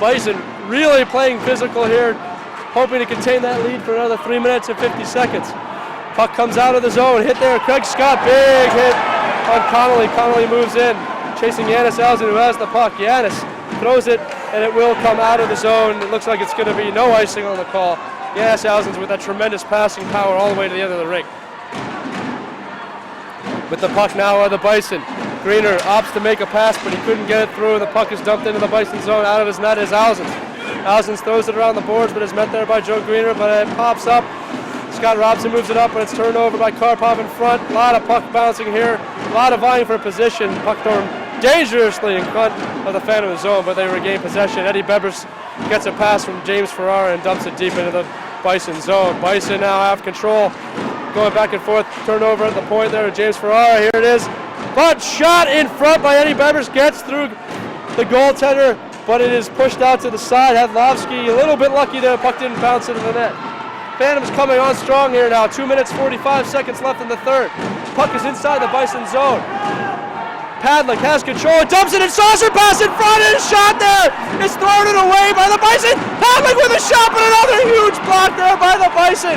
Bison really playing physical here, hoping to contain that lead for another 3 minutes and 50 seconds. Puck comes out of the zone, hit there, Craig Scott, big hit on Connolly. Connolly moves in, chasing Janis Alzin, who has the puck. Janis throws it, and it will come out of the zone. It looks like it's going to be no icing on the call. Janis Alzin with that tremendous passing power all the way to the end of the rink. With the puck now are the Bison. Greener opts to make a pass, but he couldn't get it through. The puck is dumped into the Bison zone. Out of his net is Alzin. Alzin throws it around the boards, but is met there by Joe Greener, but it pops up. Scott Robson moves it up, but it's turned over by Karpov in front. A lot of puck bouncing here. A lot of vying for position. Puck thrown dangerously in front of the Phantom zone, but they regain possession. Eddie Bebbers gets a pass from James Ferrara and dumps it deep into the Bison zone. Bison now have control. Going back and forth, turnover at the point there. James Ferrara, here it is. But shot in front by Eddie Bebbers, gets through the goaltender, but it is pushed out to the side. Hedlovsky a little bit lucky there, puck didn't bounce into the net. Phantoms coming on strong here now, 2 minutes 45 seconds left in the third. Puck is inside the Bison zone. Padlick has control, dumps it in, saucer pass in front, and a shot there! It's thrown it away by the Bison. Padlick with a shot, but another huge block there by the Bison.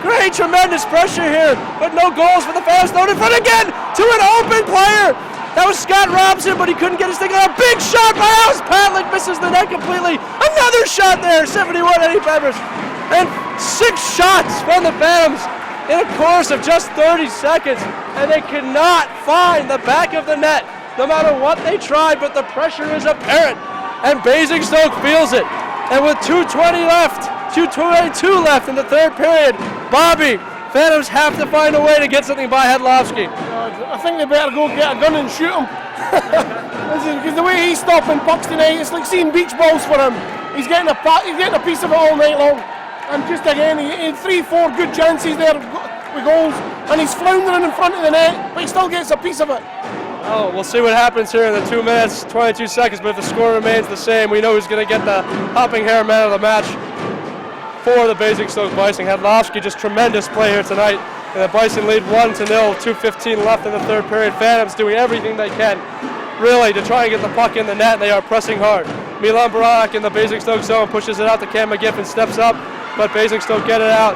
Great, tremendous pressure here, but no goals for the Phantoms. Thrown in front again to an open player. That was Scott Robson, but he couldn't get his thing on. A big shot by Alice Padlick, misses the net completely. Another shot there, 71 Eddie Bebbers. And 6 shots from the Phantoms in a course of just 30 seconds, and they cannot find the back of the net, no matter what they tried, but the pressure is apparent, and Basingstoke feels it. And with 2:20 left, 2:22 left in the third period, Bobby, Phantoms have to find a way to get something by Hedlovsky. I think they better go get a gun and shoot him. Because the way he's stopping pucks tonight, it's like seeing beach balls for him. He's getting a piece of it all night long. And just again, he had 3-4 good chances there with goals, and he's floundering in front of the net, but he still gets a piece of it. Oh, we'll see what happens here in the 2 minutes, 22 seconds, but if the score remains the same, we know who's going to get the Hopping Hare man of the match for the Basingstoke Bison. Hedlovsky, just tremendous play here tonight, and the Bison lead 1-0, 2:15 left in the third period. Phantoms doing everything they can, really, to try and get the puck in the net. They are pressing hard. Milan Barak in the Basingstoke zone pushes it out to Cam McGiffin, steps up, but Basingstoke get it out.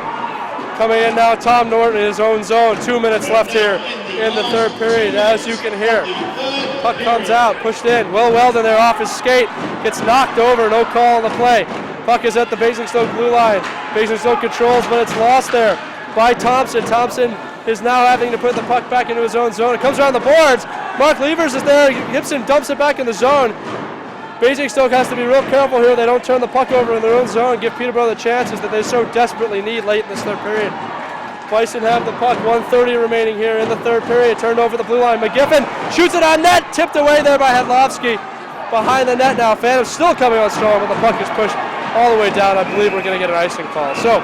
Coming in now, Tom Norton in his own zone. 2 minutes left here in the third period, as you can hear. Puck comes out, pushed in. Will Weldon there off his skate, gets knocked over, no call on the play. Puck is at the Basingstoke blue line. Basingstoke controls, but it's lost there by Thompson. Thompson is now having to put the puck back into his own zone. It comes around the boards. Mark Levers is there. Gibson dumps it back in the zone. Basingstoke has to be real careful here. They don't turn the puck over in their own zone and give Peterborough the chances that they so desperately need late in this third period. Bison have the puck, 1:30 remaining here in the third period. Turned over the blue line. McGiffin shoots it on net, tipped away there by Hedlovsky. Behind the net now. Phantoms still coming on strong, but the puck is pushed all the way down. I believe we're going to get an icing call. So,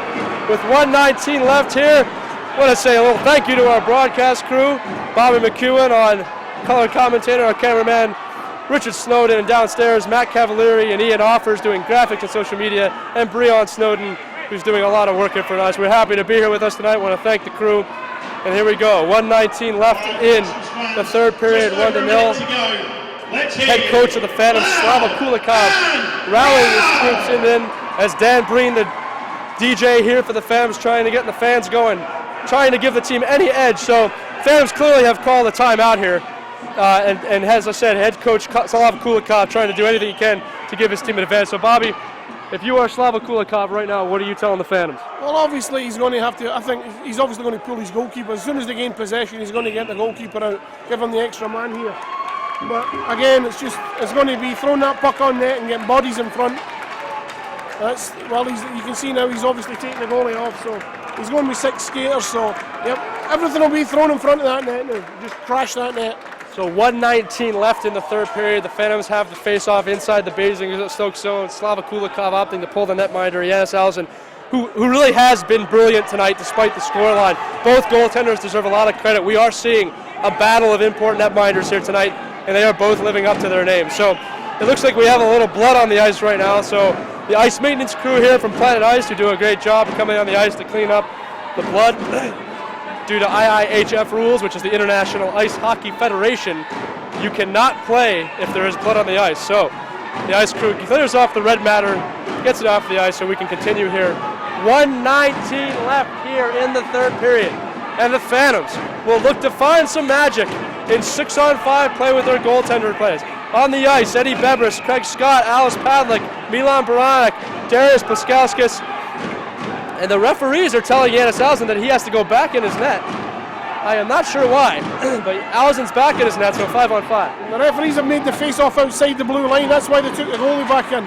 with 1:19 left here, I want to say a little thank you to our broadcast crew, Bobby McEwen on color commentator, our cameraman Richard Snowden, and downstairs Matt Cavalieri and Ian Offers doing graphics and social media, and Breon Snowden, who's doing a lot of work here for us. We're happy to be here with us tonight. Want to thank the crew. And here we go, 1:19 left in the third period, 1-0. Head coach of the Phantoms, Slava Kulikov, rallying his troops in as Dan Breen, the DJ here for the Phantoms, trying to get the fans going, trying to give the team any edge. So Phantoms clearly have called a timeout here. And as I said, head coach Slava Kulikov trying to do anything he can to give his team an advantage. So Bobby, if you are Slava Kulikov right now, what are you telling the Phantoms? Well, obviously he's going to have to, I think he's obviously going to pull his goalkeeper. As soon as they gain possession, he's going to get the goalkeeper out, give him the extra man here. But again, it's going to be throwing that puck on net and getting bodies in front. You can see now he's obviously taking the goalie off, so he's going with 6 skaters, so yep, everything will be thrown in front of that net now. Just crash that net. So 1:19 left in the third period. The Phantoms have the face-off inside the Basingstoke zone. Slava Kulikov opting to pull the netminder, Janis Alzin, who really has been brilliant tonight despite the scoreline. Both goaltenders deserve a lot of credit. We are seeing a battle of important netminders here tonight, and they are both living up to their names. So it looks like we have a little blood on the ice right now. So the ice maintenance crew here from Planet Ice, who do a great job of coming on the ice to clean up the blood. Due to IIHF rules, which is the International Ice Hockey Federation, you cannot play if there is blood on the ice. So The ice crew clears off the red matter, gets it off the ice so we can continue here. 1:19 left here in the third period. And the Phantoms will look to find some magic in 6-on-5 play with their goaltender plays. On the ice, Eddie Bebris, Craig Scott, Alice Padlick, Milan Baranek, Darius Paskauskas. And the referees are telling Janis Alzin that he has to go back in his net. I am not sure why, but Alzin's back in his net, so 5-on-5. The referees have made the face-off outside the blue line. That's why they took the goalie back in.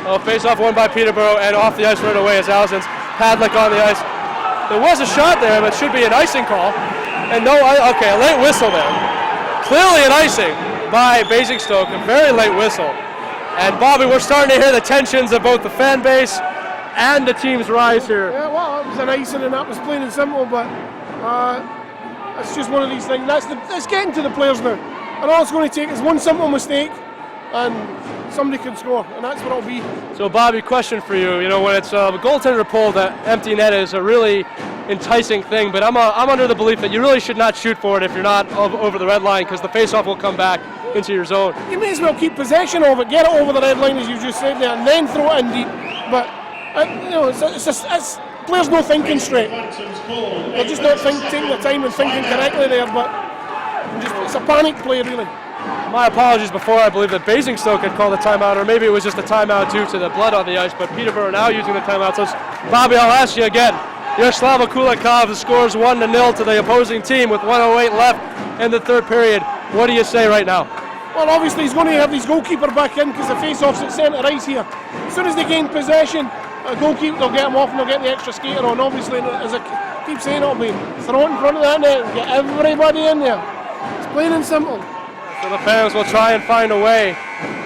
Oh, face-off won by Peterborough, and off the ice right away is Alzin's. Padlick on the ice. There was a shot there, but it should be an icing call. And no, okay, a late whistle there. Clearly an icing by Basingstoke, a very late whistle. And Bobby, we're starting to hear the tensions of both the fan base and the team's rise here. Yeah, well, it was an icing and that was plain and simple, but it's just one of these things. It's getting to the players now. And all it's going to take is one simple mistake and somebody can score, and that's what it'll be. So Bobby, question for you. You know, when it's a goaltender pull, the empty net is a really enticing thing, but I'm under the belief that you really should not shoot for it if you're not over the red line, because the face-off will come back into your zone. You may as well keep possession of it, get it over the red line as you just said there, and then throw it in deep. But you know, it's players not thinking straight. They're just not taking the time and thinking correctly there. But it's a panic play, really. My apologies before. I believe that Basingstoke had called a timeout, or maybe it was just a timeout due to the blood on the ice. But Peterborough now using the timeout. So Bobby, I'll ask you again. Yaroslava Kulikov scores 1-0 to the opposing team with 1:08 left in the third period. What do you say right now? Well, obviously he's going to have his goalkeeper back in because the face-off's at centre ice here. As soon as they gain possession, a goalkeeper, they'll get him off and they'll get the extra skater on. Obviously, as I keep saying, it'll be throw it in front of that net and get everybody in there. It's plain and simple. So the Phantoms will try and find a way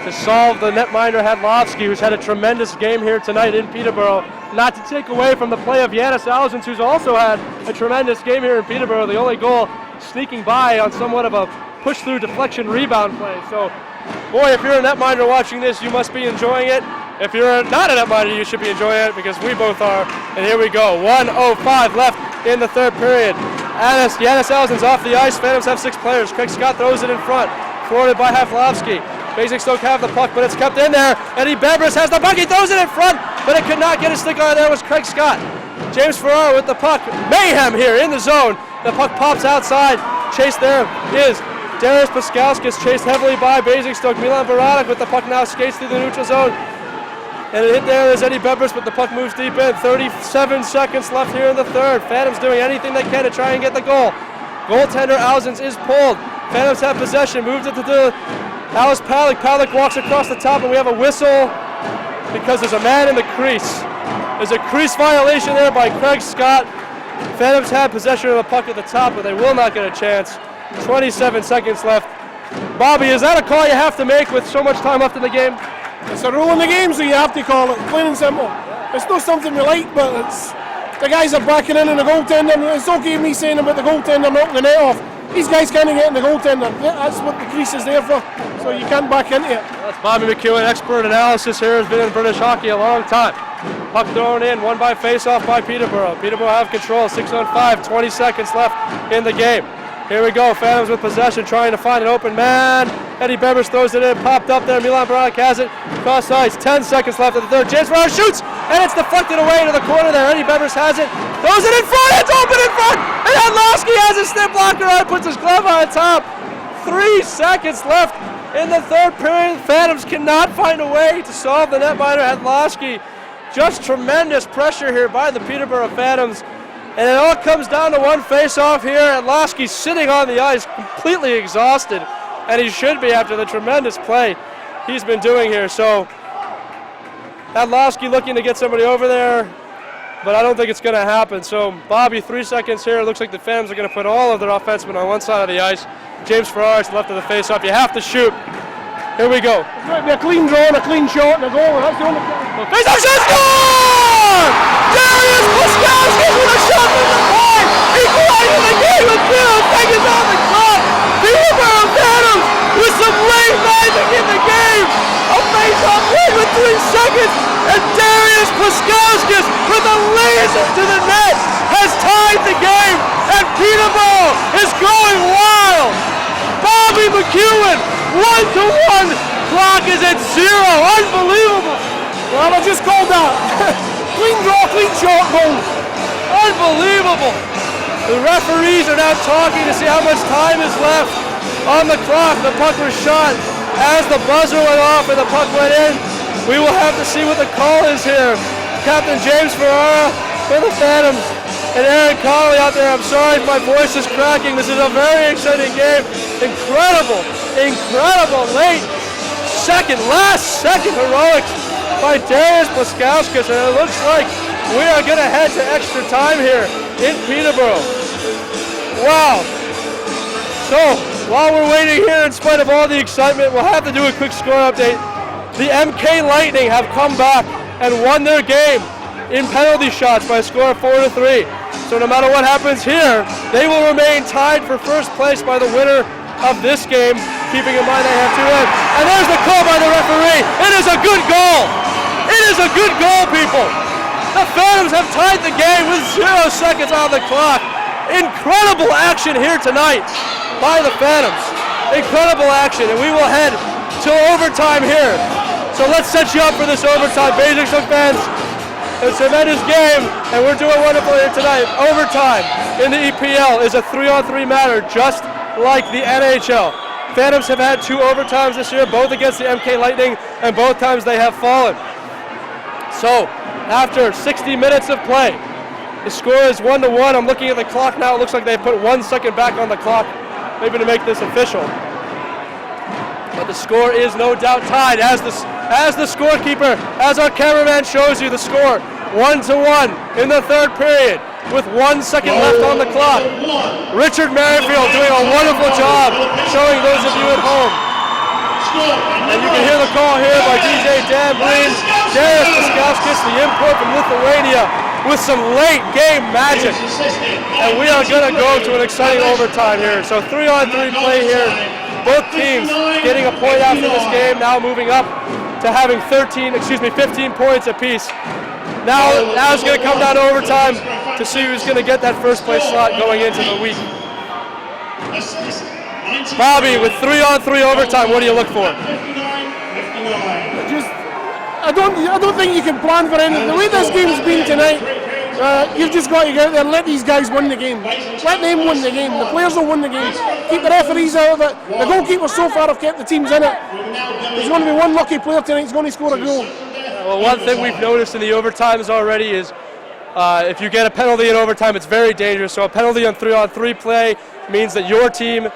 to solve the netminder Hadlovsky, who's had a tremendous game here tonight in Peterborough. Not to take away from the play of Janis Alzins, who's also had a tremendous game here in Peterborough. The only goal sneaking by on somewhat of a push-through deflection rebound play. So, boy, if you're a netminder watching this, you must be enjoying it. If you're not a netminder, you should be enjoying it because we both are. And here we go. 1:05 left in the third period. Janis Alzins off the ice. Phantoms have 6 players. Craig Scott throws it in front. Forwarded by Hadlovsky. Basingstoke have the puck, but it's kept in there. Eddie Bebris has the puck. He throws it in front, but it could not get a stick on it. There was Craig Scott. James Ferraro with the puck. Mayhem here in the zone. The puck pops outside. Chased there is Darius Paskauskas, chased heavily by Basingstoke. Milan Baranek with the puck now skates through the neutral zone. And it hit there is Eddie Bebris, but the puck moves deep in. 37 seconds left here in the third. Phantoms doing anything they can to try and get the goal. Goaltender Alzins is pulled. Phantoms have possession, moves it to the Alice Padlick. Padlick walks across the top, and we have a whistle because there's a man in the crease. There's a crease violation there by Craig Scott. Phantoms have possession of the puck at the top, but they will not get a chance. 27 seconds left. Bobby, is that a call you have to make with so much time left in the game? It's a rule in the game, so you have to call it, plain and simple. It's not something we like, but it's the guys are backing in and the goaltender. It's okay me saying about the goaltender knocking the net off. These guys can't get in the goaltender. That's what the crease is there for, so you can't back into it. That's Bobby McEwen, expert analysis here, has been in British hockey a long time. Puck thrown in, won by face-off by Peterborough. Peterborough have control, 6-on-5, 20 seconds left in the game. Here we go, Phantoms with possession, trying to find an open man. Eddie Bebris throws it in, popped up there. Milan Baranek has it, cross ice, 10 seconds left in the third. James Ferraro shoots, and it's deflected away to the corner there. Eddie Bebris has it, throws it in front, it's open in front, and Hadlovsky has a step blocker on, puts his glove on top. 3 seconds left in the third period. Phantoms cannot find a way to solve the netminder Hadlovsky. Just tremendous pressure here by the Peterborough Phantoms. And it all comes down to one face-off here. Hadlovsky's sitting on the ice, completely exhausted, and he should be after the tremendous play he's been doing here. So Hadlovsky looking to get somebody over there, but I don't think it's going to happen. So Bobby, 3 seconds here. It looks like the Phantoms are going to put all of their offensemen on one side of the ice. James Ferraro to the left of the face-off. You have to shoot. Here we go. It's going to be a clean draw and a clean shot and a goal. That's the only thing. Face-off shot, score! Darius Paskauskas with a shot from the point, equalizing the game with 2 seconds on the clock. Peterborough Phantoms with some late magic in the game. A face-off win with 3 seconds, and Darius Paskauskas with a laser to the net has tied the game, and Peterborough is going wild. Bobby McEwen, 1-1 clock is at 0. Unbelievable. Well, I just called that. Clean draw, clean shot goal. Unbelievable. The referees are now talking to see how much time is left on the clock. The puck was shot as the buzzer went off and the puck went in. We will have to see what the call is here. Captain James Ferrara for the Phantoms and Aaron Connolly out there. I'm sorry if my voice is cracking. This is a very exciting game. Incredible, incredible late last second heroics by Darius Blaskauskas, and it looks like we are going to head to extra time here in Peterborough. Wow. So, while we're waiting here, in spite of all the excitement, we'll have to do a quick score update. The MK Lightning have come back and won their game in penalty shots by a score of 4-3. So no matter what happens here, they will remain tied for first place by the winner of this game, keeping in mind they have 2 wins. And there's the call by the referee. It is a good goal. It is a good goal, people. The Phantoms have tied the game with 0 seconds on the clock. Incredible action here tonight by the Phantoms. Incredible action, and we will head to overtime here. So let's set you up for this overtime. Basingstoke fans, it's a tremendous game, and we're doing wonderful here tonight. Overtime in the EPL is a 3-on-3 matter, just like the NHL. Phantoms have had 2 overtimes this year, both against the MK Lightning, and both times they have fallen. So, after 60 minutes of play, the score is 1-1. I'm looking at the clock now. It looks like they put 1 second back on the clock, maybe to make this official. But the score is no doubt tied as the scorekeeper, as our cameraman shows you the score, 1-1 in the 3rd period with 1 second left on the clock. Richard Merrifield doing a wonderful job showing those of you at home. And you can hear the call here by DJ Dan Breen, Darius Blaskauskas, the import from Lithuania, with some late game magic. And we are going to go to an exciting overtime here. So 3-on-3 play here. Both teams getting a point after this game, now moving up to having 15 points apiece. Now it's going to come down to overtime to see who's going to get that first place slot going into the week. Bobby, with 3-on-3 overtime, what do you look for? I don't think you can plan for anything. The way this game's been tonight, you've just got to get out there and let these guys win the game. Let them win the game. The players will win the game. Keep the referees out of it. The goalkeepers so far have kept the teams in it. There's going to be one lucky player tonight who's going to score a goal. Well, one thing we've noticed in the overtimes already is if you get a penalty in overtime, it's very dangerous. So a penalty on 3-on-3 play means that your team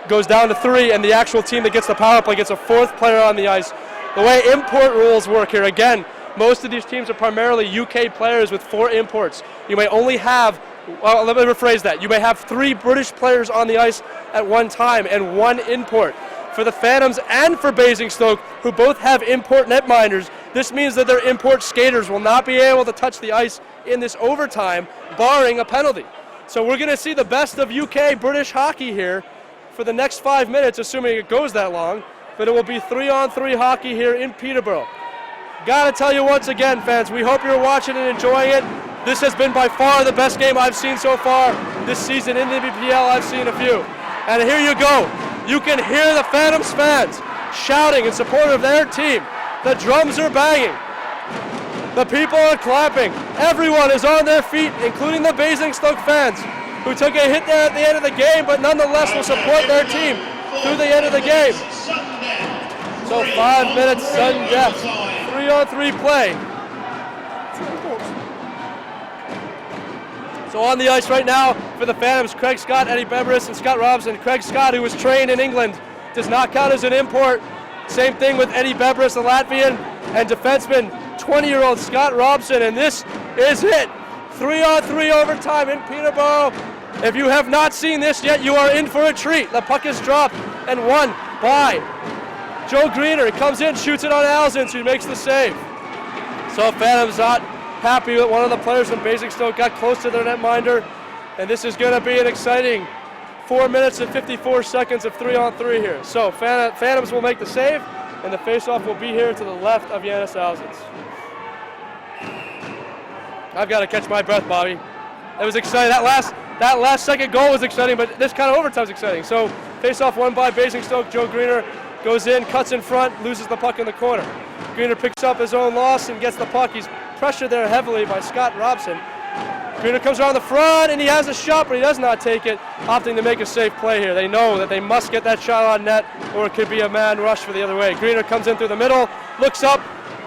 goes down to 3, and the actual team that gets the power play gets a 4th player on the ice. The way import rules work here, again, most of these teams are primarily UK players with 4 imports. You may only have, well, let me rephrase that. You may have 3 British players on the ice at one time and 1 import. For the Phantoms and for Basingstoke, who both have import netminders, this means that their import skaters will not be able to touch the ice in this overtime, barring a penalty. So we're going to see the best of UK British hockey here for the next 5 minutes, assuming it goes that long. But it will be 3-on-3 hockey here in Peterborough. Gotta tell you once again, fans, we hope you're watching and enjoying it. This has been by far the best game I've seen so far this season in the BPL. I've seen a few. And here you go. You can hear the Phantoms fans shouting in support of their team. The drums are banging. The people are clapping. Everyone is on their feet, including the Basingstoke fans, who took a hit there at the end of the game, but nonetheless will support their team through the end of the game. So 5 minutes, sudden death. 3-on-3 play. So on the ice right now for the Phantoms, Craig Scott, Eddie Bebris, and Scott Robson. Craig Scott, who was trained in England, does not count as an import. Same thing with Eddie Bebris, the Latvian, and defenseman, 20-year-old Scott Robson. And this is it. 3-on-3 overtime in Peterborough. If you have not seen this yet, you are in for a treat. The puck is dropped and won by Joe Greener. He comes in, shoots it on Alzins, who makes the save. So Phantoms not happy that one of the players from Basingstoke got close to their netminder. And this is going to be an exciting 4 minutes and 54 seconds of 3-on-3 here. So Phantoms will make the save, and the faceoff will be here to the left of Yanis Alzins. I've got to catch my breath, Bobby. It was exciting. That last second goal was exciting, but this kind of overtime is exciting. So face-off won by Basingstoke. Joe Greener goes in, cuts in front, loses the puck in the corner. Greener picks up his own loss and gets the puck. He's pressured there heavily by Scott Robson. Greener comes around the front and he has a shot, but he does not take it, opting to make a safe play here. They know that they must get that shot on net or it could be a man rush for the other way. Greener comes in through the middle, looks up,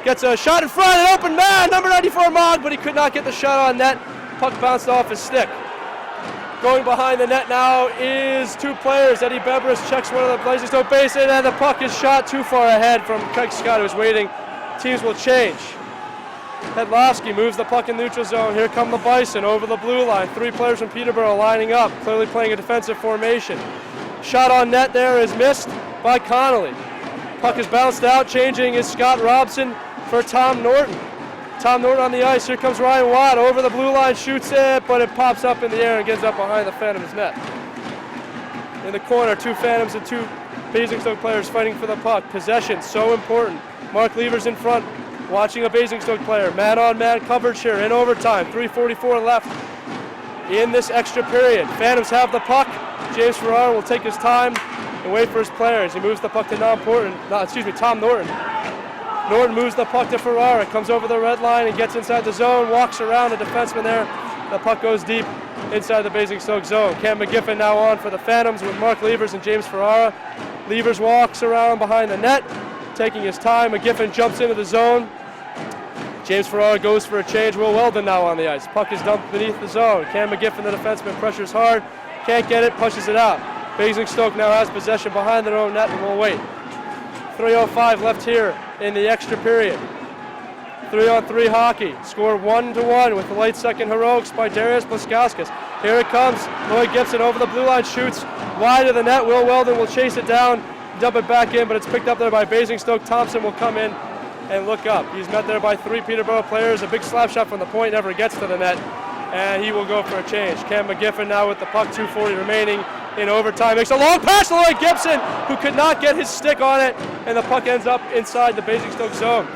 gets a shot in front, an open man, number 94 Mogg, but he could not get the shot on net. Puck bounced off his stick. Going behind the net now is two players. Eddie Bebris checks one of the Basingstoke baseline, and the puck is shot too far ahead from Craig Scott, who's waiting. Teams will change. Hedlowski moves the puck in neutral zone. Here come the Bison over the blue line. Three players from Peterborough lining up, clearly playing a defensive formation. Shot on net there is missed by Connolly. Puck is bounced out. Changing is Scott Robson for Tom Norton. Tom Norton on the ice. Here comes Ryan Watt over the blue line, shoots it, but it pops up in the air and gets up behind the Phantoms net. In the corner, two Phantoms and two Basingstoke players fighting for the puck. Possession, so important. Mark Levers in front, watching a Basingstoke player. Man-on-man coverage here in overtime. 3:44 left in this extra period. Phantoms have the puck. James Ferrara will take his time and wait for his players. He moves the puck to Tom Norton. Norton moves the puck to Ferrara, comes over the red line and gets inside the zone, walks around a defenseman there. The puck goes deep inside the Basingstoke zone. Cam McGiffin now on for the Phantoms with Mark Levers and James Ferrara. Levers walks around behind the net, taking his time. McGiffin jumps into the zone. James Ferrara goes for a change. Will Weldon now on the ice. Puck is dumped beneath the zone. Cam McGiffin, the defenseman, pressures hard. Can't get it, pushes it out. Basingstoke now has possession behind their own net and will wait. 3:05 left here in the extra period. 3-on-3 hockey. Scored 1-1 with the late second heroics by Darius Blaskauskas. Here it comes. Lloyd Gibson over the blue line, shoots wide of the net. Will Weldon will chase it down, dump it back in, but it's picked up there by Basingstoke. Thompson will come in and look up. He's met there by three Peterborough players. A big slap shot from the point never gets to the net, and he will go for a change. Cam McGiffin now with the puck, 2:40 remaining in overtime. Makes a long pass to Lloyd Gibson, who could not get his stick on it, and the puck ends up inside the Basingstoke zone.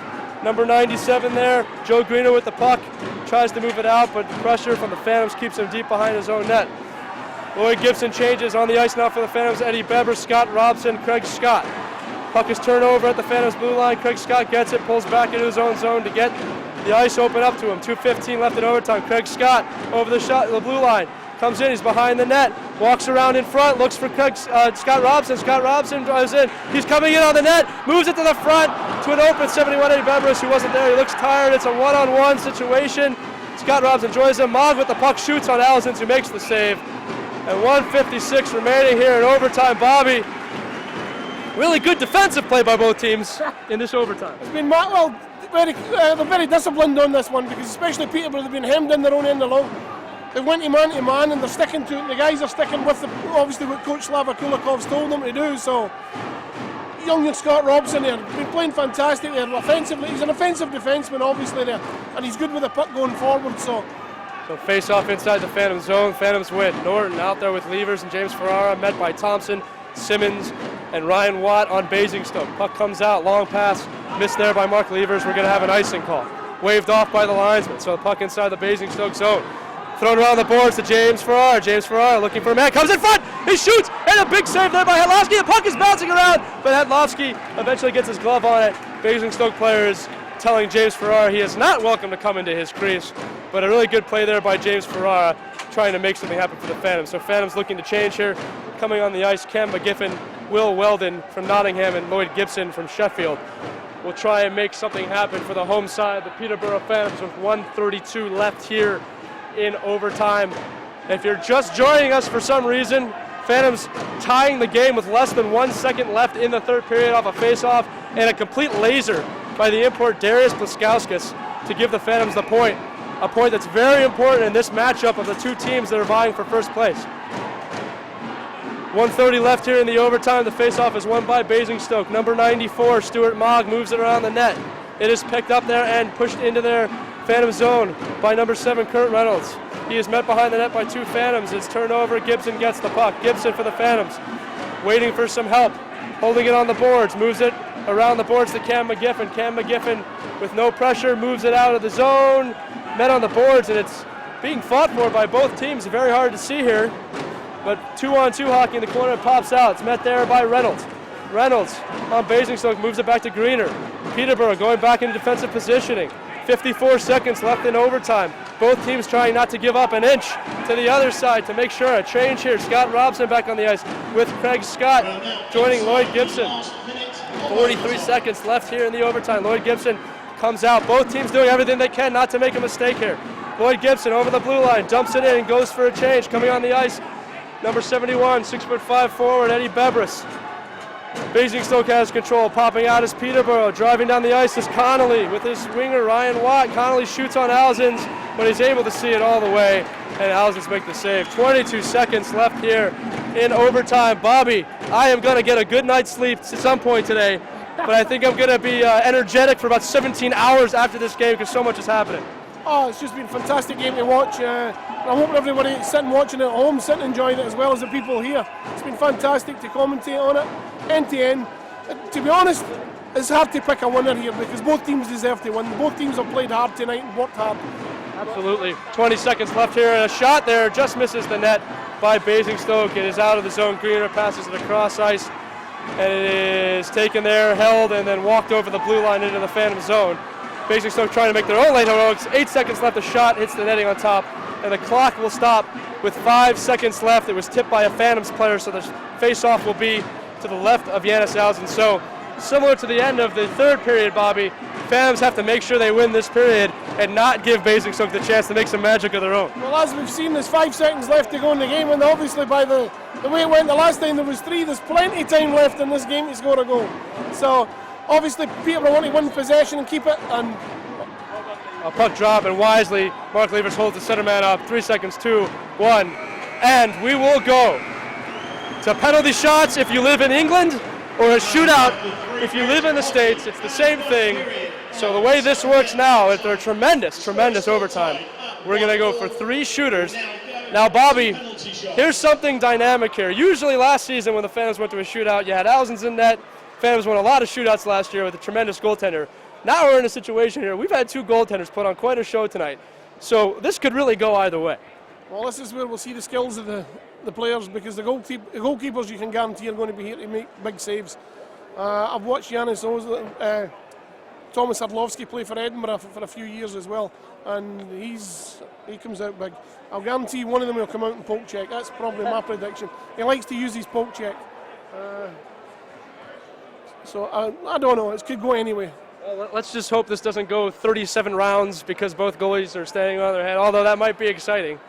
Number 97 there, Joe Greener with the puck, tries to move it out, but pressure from the Phantoms keeps him deep behind his own net. Lloyd Gibson changes on the ice now for the Phantoms. Eddie Beber, Scott Robson, Craig Scott. Puck is turned over at the Phantoms blue line. Craig Scott gets it, pulls back into his own zone to get the ice open up to him. 2:15 left in overtime. Craig Scott over the blue line. Comes in, he's behind the net, walks around in front, looks for Scott Robson. Scott Robson drives in, he's coming in on the net, moves it to the front to an open 71 Eddie Bebris, who wasn't there. He looks tired. It's a one-on-one situation. Scott Robson joins him. Mogg with the puck, shoots on Allisons, who makes the save. And 1:56 remaining here in overtime. Bobby, really good defensive play by both teams in this overtime. It's been, well, they're very disciplined on this one, because especially Peterborough, they've been hemmed in their own end alone. They went to man and they're sticking to it. The guys are sticking with obviously what Coach Slava Kulikov's told them to do. So young Scott Robson there, been playing fantastic there offensively. He's an offensive defenseman obviously there, and he's good with the puck going forward. So face off inside the Phantom zone. Phantoms win. Norton out there with Levers and James Ferrara, met by Thompson, Simmons, and Ryan Watt on Basingstoke. Puck comes out, long pass, missed there by Mark Levers. We're going to have an icing call. Waved off by the linesman. So the puck inside the Basingstoke zone. Thrown around the boards to James Ferrara. James Ferrara looking for a man, comes in front, he shoots, and a big save there by Hedlowski. The puck is bouncing around, but Hedlowski eventually gets his glove on it. Basingstoke players telling James Ferrara he is not welcome to come into his crease, but a really good play there by James Ferrara, trying to make something happen for the Phantoms. So Phantoms looking to change here. Coming on the ice, Cam McGiffin, Will Weldon from Nottingham, and Lloyd Gibson from Sheffield will try and make something happen for the home side. The Peterborough Phantoms with 1:32 left here in overtime. If you're just joining us for some reason, Phantoms tying the game with less than 1 second left in the third period off a face-off, and a complete laser by the import Darius Blaskauskas to give the Phantoms the point. A point that's very important in this matchup of the two teams that are vying for first place. 1:30 left here in the overtime. The face-off is won by Basingstoke. Number 94, Stuart Mogg, moves it around the net. It is picked up there and pushed into their Phantom zone by number 7, Kurt Reynolds. He is met behind the net by two Phantoms. It's turned over. Gibson gets the puck. Gibson for the Phantoms, waiting for some help, holding it on the boards, moves it around the boards to Cam McGiffin. Cam McGiffin, with no pressure, moves it out of the zone, met on the boards, and it's being fought for by both teams. Very hard to see here, but 2-on-2 hockey in the corner, pops out. It's met there by Reynolds. Reynolds on Basingstoke moves it back to Greener. Peterborough going back into defensive positioning. 54 seconds left in overtime. Both teams trying not to give up an inch to the other side to make sure a change here. Scott Robson back on the ice with Craig Scott joining Lloyd Gibson. 43 seconds left here in the overtime. Lloyd Gibson comes out. Both teams doing everything they can not to make a mistake here. Lloyd Gibson over the blue line, dumps it in and goes for a change. Coming on the ice, number 71, 6'5" forward, Eddie Bebris. Basingstoke has control. Popping out is Peterborough. Driving down the ice is Connolly with his winger Ryan Watt. Connolly shoots on Alzins, but he's able to see it all the way, and Alzins make the save. 22 seconds left here in overtime. Bobby, I am going to get a good night's sleep at some point today, but I think I'm going to be energetic for about 17 hours after this game because so much is happening. Oh, it's just been a fantastic game to watch. I'm hoping everybody sitting watching at home, sitting enjoying it as well as the people here. It's been fantastic to commentate on it, end to end. To be honest, it's hard to pick a winner here because both teams deserve to win. Both teams have played hard tonight and worked hard. Absolutely. 20 seconds left here, and a shot there just misses the net by Basingstoke. It is out of the zone. Greener passes it across ice, and it is taken there, held, and then walked over the blue line into the Phantom zone. Basingstoke trying to make their own late heroics. 8 seconds left. The shot hits the netting on top, and the clock will stop with 5 seconds left. It was tipped by a Phantoms player, so the face-off will be to the left of Janis Alzin. So, similar to the end of the third period, Bobby, Phantoms have to make sure they win this period and not give Basingstoke the chance to make some magic of their own. Well, as we've seen, there's 5 seconds left to go in the game, and obviously by the way it went the last time there was 3, there's plenty of time left in this game to score a goal. So, obviously, Peterborough want to win possession and keep it, and a puck drop, and wisely, Mark Levers holds the center man up. 3 seconds, 2, 1, and we will go to penalty shots if you live in England, or a shootout if you live in the States. It's the same thing. So the way this works now, they're tremendous overtime. We're going to go for 3 shooters. Now, Bobby, here's something dynamic here. Usually last season when the Phantoms went to a shootout, you had Alzins in net. Phantoms won a lot of shootouts last year with a tremendous goaltender. Now we're in a situation here. We've had 2 goaltenders put on quite a show tonight. So this could really go either way. Well, this is where we'll see the skills of the players, because the goalkeepers you can guarantee are going to be here to make big saves. I've watched Thomas Arlovsky play for Edinburgh for a few years as well, and he comes out big. I'll guarantee one of them will come out and poke check. That's probably my prediction. He likes to use his poke check. So I don't know. It could go anyway. Well, let's just hope this doesn't go 37 rounds because both goalies are standing on their head, although that might be exciting.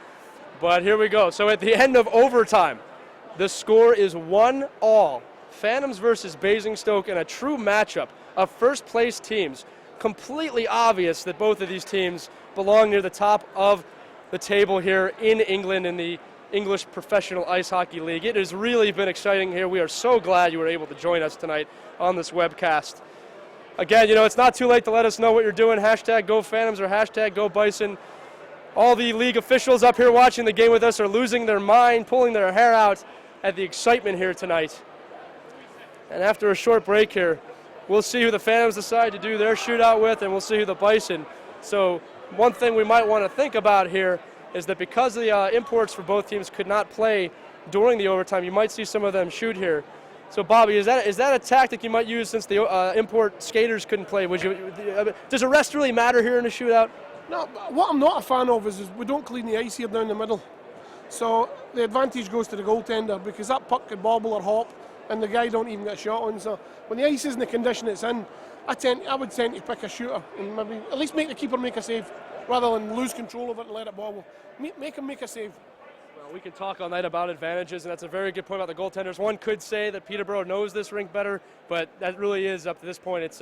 But here we go. So at the end of overtime, the score is 1-1. Phantoms versus Basingstoke in a true matchup of first-place teams. Completely obvious that both of these teams belong near the top of the table here in England in the English Professional Ice Hockey League. It has really been exciting here. We are so glad you were able to join us tonight on this webcast. Again, it's not too late to let us know what you're doing. Hashtag Go Phantoms or hashtag Go Bison. All the league officials up here watching the game with us are losing their mind, pulling their hair out at the excitement here tonight. And after a short break here, we'll see who the Phantoms decide to do their shootout with, and we'll see who the Bison. So one thing we might want to think about here is that because the imports for both teams could not play during the overtime, you might see some of them shoot here. So, Bobby, is that a tactic you might use since the import skaters couldn't play? Does a rest really matter here in a shootout? No, what I'm not a fan of is we don't clean the ice here down the middle. So the advantage goes to the goaltender, because that puck could bobble or hop and the guy don't even get a shot on. So when the ice is in the condition it's in, I would tend to pick a shooter and maybe at least make the keeper make a save rather than lose control of it and let it bobble. Make him make a save. Well, we can talk all night about advantages, and that's a very good point about the goaltenders. One could say that Peterborough knows this rink better, but that really is, up to this point, it's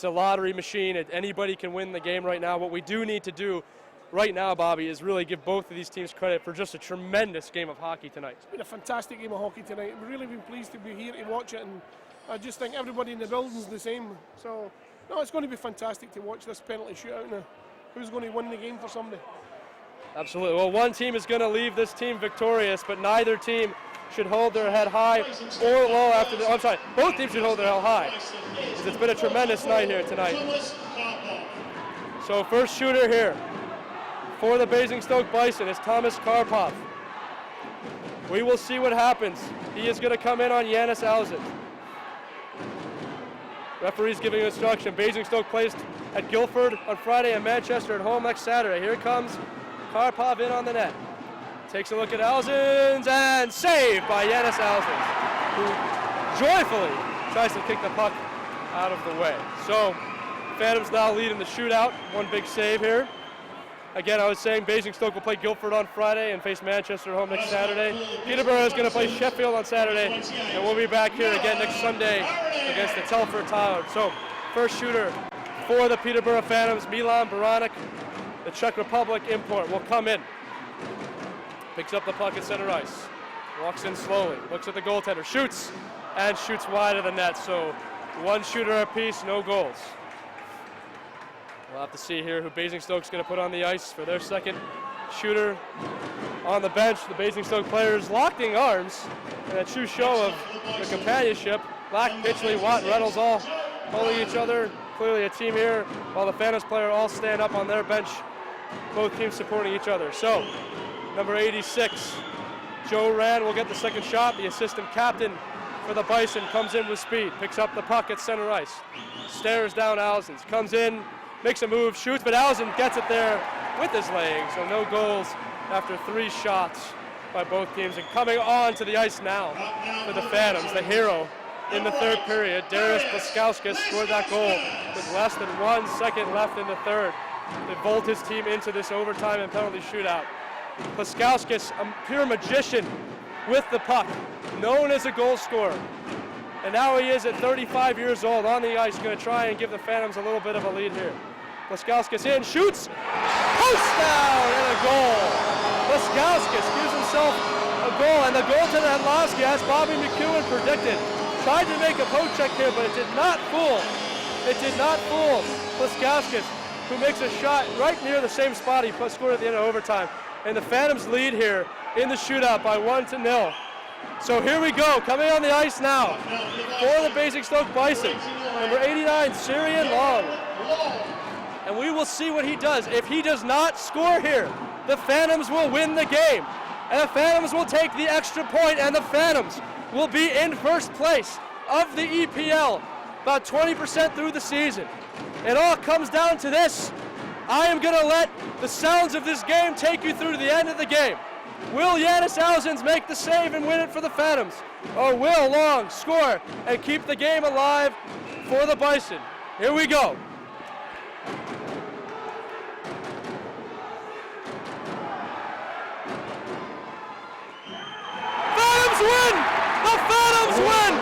a lottery machine. Anybody can win the game right now. What we do need to do right now, Bobby, is really give both of these teams credit for just a tremendous game of hockey tonight. It's been a fantastic game of hockey tonight. We've really been pleased to be here to watch it, and I just think everybody in the building's the same. So, no, it's going to be fantastic to watch this penalty shootout now. Who's going to win the game for somebody? Absolutely. Well, one team is going to leave this team victorious, but neither team should hold their head high or low after the. I'm sorry, both teams should hold their head high, because it's been a tremendous night here tonight. So first shooter here for the Basingstoke Bison is Thomas Karpov. We will see what happens. He is going to come in on Janis Alzin. Referee's giving instruction. Basingstoke plays at Guildford on Friday and Manchester at home next Saturday. Here comes Karpov in on the net. Takes a look at Alzins and saved by Yanis Alzins, who joyfully tries to kick the puck out of the way. So Phantoms now lead in the shootout. One big save here. Again, I was saying Basingstoke will play Guildford on Friday and face Manchester at home next Saturday. Peterborough is going to play Sheffield on Saturday, and we'll be back here again next Sunday against the Telford Tyler. So, first shooter for the Peterborough Phantoms, Milan Baranek, the Czech Republic import, will come in. Picks up the puck at center ice. Walks in slowly, looks at the goaltender, shoots, and shoots wide of the net. So, one shooter apiece, no goals. We'll have to see here who Basingstoke's going to put on the ice for their second shooter on the bench. The Basingstoke players locking arms in a true show of their companionship. Black, Pitchley, Watt, Reynolds all holding each other. Clearly a team here, while the Phantoms player all stand up on their bench. Both teams supporting each other. So, number 86, Joe Rand will get the second shot. The assistant captain for the Bison comes in with speed, picks up the puck at center ice, stares down Alzins, comes in, makes a move, shoots, but Alzin gets it there with his leg, so no goals after 3 shots by both teams. And coming on to the ice now for the Phantoms, the hero in the third period, Darius Plaskauskas scored that goal with less than 1 second left in the third to vault his team into this overtime and penalty shootout. Plaskauskas, a pure magician with the puck, known as a goal scorer. And now he is at 35 years old on the ice, going to try and give the Phantoms a little bit of a lead here. Plaskauskas in, shoots, post down, and a goal. Plaskauskas gives himself a goal, and the goaltender Hadlowski, as Bobby McEwen predicted, tried to make a poke check here, but it did not fool. It did not fool Plaskauskas, who makes a shot right near the same spot he scored at the end of overtime. And the Phantoms lead here in the shootout by 1-0. So here we go, coming on the ice now for the Basingstoke Bison, number 89, Syrian Long. And we will see what he does. If he does not score here, the Phantoms will win the game. And the Phantoms will take the extra point, and the Phantoms will be in first place of the EPL about 20% through the season. It all comes down to this. I am going to let the sounds of this game take you through to the end of the game. Will Yanis Alzins make the save and win it for the Phantoms? Or will Long score and keep the game alive for the Bison? Here we go. Phantoms win! The Phantoms win!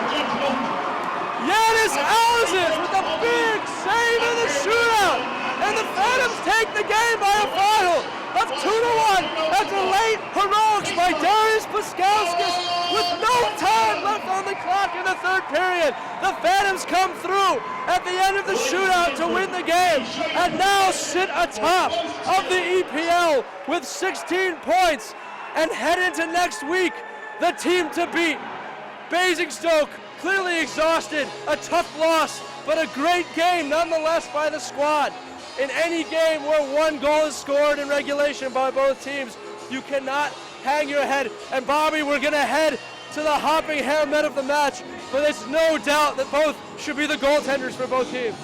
Yanis Alzins with a big save in the shootout! And the Phantoms take the game by a final of 2-1 after late heroics by Darius Plaskauskas with no time left on the clock in the third period. The Phantoms come through at the end of the shootout to win the game and now sit atop of the EPL with 16 points and head into next week, the team to beat. Basingstoke clearly exhausted, a tough loss, but a great game nonetheless by the squad. In any game where 1 goal is scored in regulation by both teams, you cannot hang your head. And Bobby, we're going to head to the hopping hair men of the match, but there's no doubt that both should be the goaltenders for both teams.